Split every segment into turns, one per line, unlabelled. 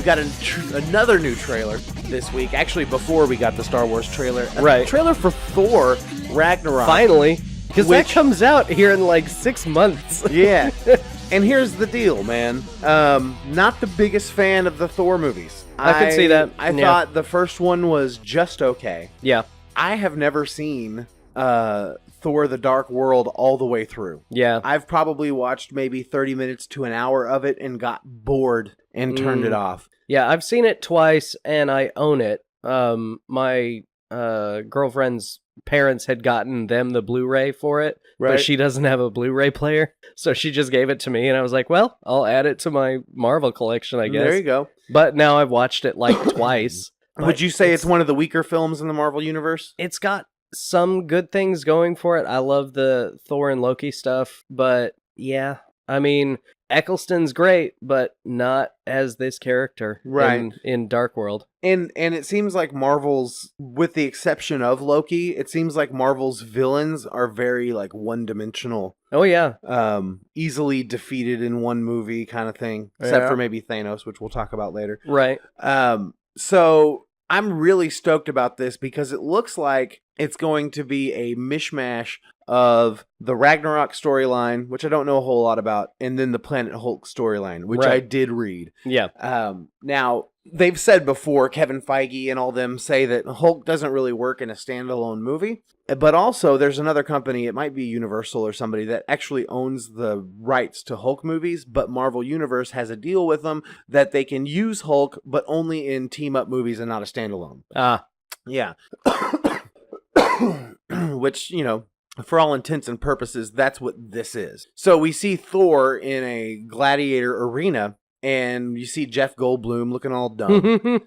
we got another new trailer this week. Actually, before we got the Star Wars trailer.
Right.
Trailer for Thor Ragnarok.
Finally. Because that comes out here in like 6 months.
Yeah. And here's the deal, man. Not the biggest fan of the Thor movies.
I can see that.
I thought the first one was just okay.
Yeah.
I have never seen Thor the Dark World all the way through.
Yeah.
I've probably watched maybe 30 minutes to an hour of it and got bored and turned it off.
Yeah, I've seen it twice and I own it. My girlfriend's parents had gotten them the Blu-ray for it,
right.
But she doesn't have a Blu-ray player, so she just gave it to me, and I was like, well, I'll add it to my Marvel collection, I guess.
There you go.
But now I've watched it like twice.
Would you say it's one of the weaker films in the Marvel Universe?
It's got some good things going for it. I love the Thor and Loki stuff, but yeah, I mean, Eccleston's great, but not as this character in Dark World.
And it seems like Marvel's, with the exception of Loki, it seems like Marvel's villains are very like one-dimensional.
Oh yeah.
Easily defeated in one movie kind of thing, except for maybe Thanos, which we'll talk about later.
Right.
So I'm really stoked about this because it looks like it's going to be a mishmash of the Ragnarok storyline, which I don't know a whole lot about, and then the Planet Hulk storyline, which I did read.
Yeah.
Now, they've said before, Kevin Feige and all them say that Hulk doesn't really work in a standalone movie. But also, there's another company, it might be Universal or somebody, that actually owns the rights to Hulk movies, but Marvel Universe has a deal with them that they can use Hulk, but only in team-up movies and not a standalone. Yeah. Which, you know, for all intents and purposes, that's what this is. So we see Thor in a gladiator arena, and you see Jeff Goldblum looking all dumb.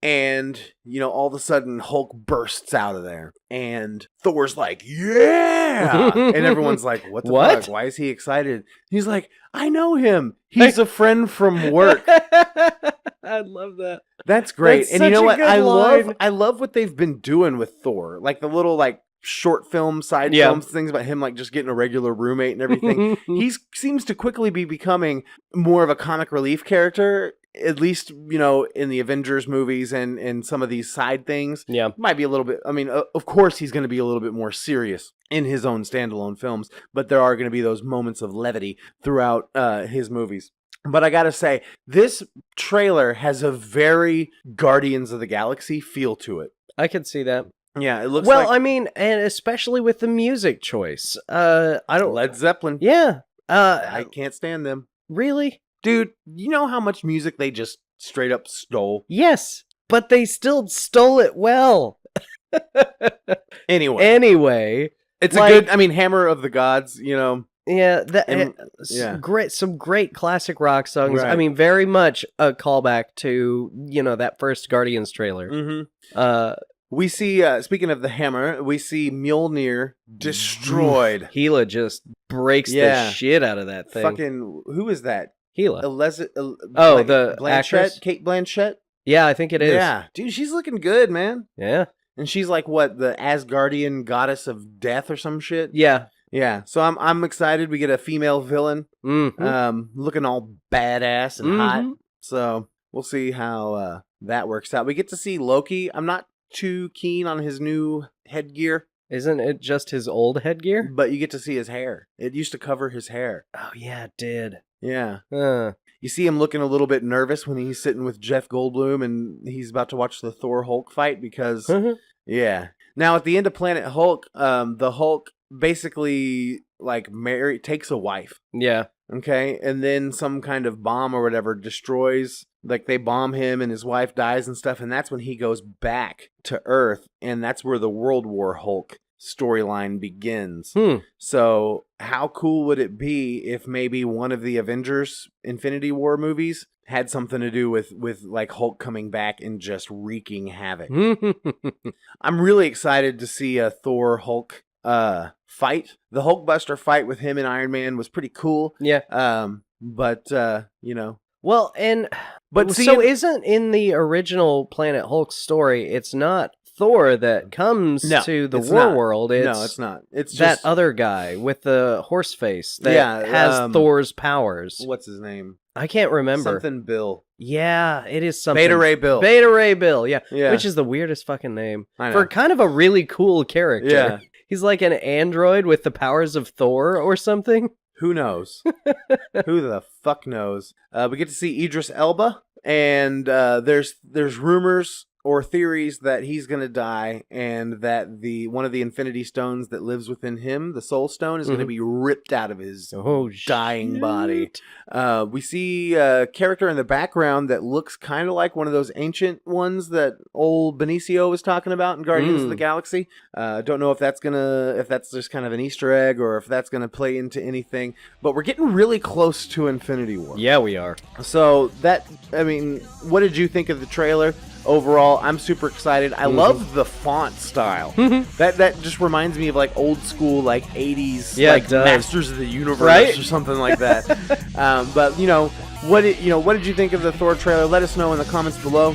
And, you know, all of a sudden Hulk bursts out of there. And Thor's like, yeah! And everyone's like, what the fuck? Why is he excited? He's like, I know him. He's a friend from work.
I love that.
That's great.
That's
and you know what?
line.
I love what they've been doing with Thor. Like the little like short film, side films, things about him like just getting a regular roommate and everything. He seems to quickly be becoming more of a comic relief character, at least, you know, in the Avengers movies and some of these side things.
Yeah.
Might be a little bit, I mean, of course he's going to be a little bit more serious in his own standalone films, but there are going to be those moments of levity throughout his movies. But I gotta say, this trailer has a very Guardians of the Galaxy feel to it.
I can see that.
Yeah, it looks
well, I mean, and especially with the music choice. I don't...
Led Zeppelin.
Yeah.
I can't stand them.
Really?
Dude, you know how much music they just straight up stole?
Yes, but they still stole it well. Anyway.
It's like, a good, I mean, Hammer of the Gods, you know.
Yeah,
great,
some great classic rock songs.
Right.
I mean, very much a callback to, you know, that first Guardians trailer.
Mm-hmm. We see, speaking of the Hammer, we see Mjolnir destroyed.
Gila just breaks the shit out of that thing.
Fucking, who is that?
Gila.
The
Blanchett?
Actress? Cate Blanchett?
Yeah, I think it is.
Yeah. Dude, she's looking good, man.
Yeah.
And she's like, what, the Asgardian goddess of death or some shit?
Yeah.
Yeah, so I'm excited. We get a female villain, looking all badass and hot. So we'll see how that works out. We get to see Loki. I'm not too keen on his new headgear.
Isn't it just his old headgear?
But you get to see his hair. It used to cover his hair.
Oh yeah, it did.
Yeah. You see him looking a little bit nervous when he's sitting with Jeff Goldblum and he's about to watch the Thor Hulk fight because, yeah. Now at the end of Planet Hulk, the Hulk basically like takes a wife.
Yeah.
Okay. And then some kind of bomb or whatever destroys, like they bomb him and his wife dies and stuff. And that's when he goes back to Earth. And that's where the World War Hulk storyline begins. So how cool would it be if maybe one of the Avengers Infinity War movies had something to do with like Hulk coming back and just wreaking havoc? I'm really excited to see a Thor Hulk fight. The Hulkbuster fight with him and Iron Man was pretty cool.
Yeah.
But you know.
Well, and but so isn't in the original Planet Hulk story, it's not Thor that comes
No,
to the
it's
war
not.
world. It's
No, it's not. It's
that
just
other guy with the horse face that has Thor's powers.
what's his name?
I can't remember.
Something Bill.
Yeah, it is something.
Beta Ray Bill.
Beta Ray Bill, yeah.
Yeah.
Which is the weirdest fucking name.
I know.
For kind of a really cool character.
Yeah.
He's like an android with the powers of Thor or something.
Who knows? Who the fuck knows? We get to see Idris Elba, and there's rumors or theories that he's going to die, and that one of the Infinity Stones that lives within him, the Soul Stone, is going to be ripped out of his dying body. We see a character in the background that looks kind of like one of those ancient ones that old Benicio was talking about in Guardians of the Galaxy. Don't know if that's just kind of an Easter egg or if that's gonna play into anything. But we're getting really close to Infinity War.
Yeah, we are.
So what did you think of the trailer? Overall, I'm super excited. I love the font style. That just reminds me of like old school, like 80s, like Masters of the Universe or something like that. But what did you think of the Thor trailer? Let us know in the comments below.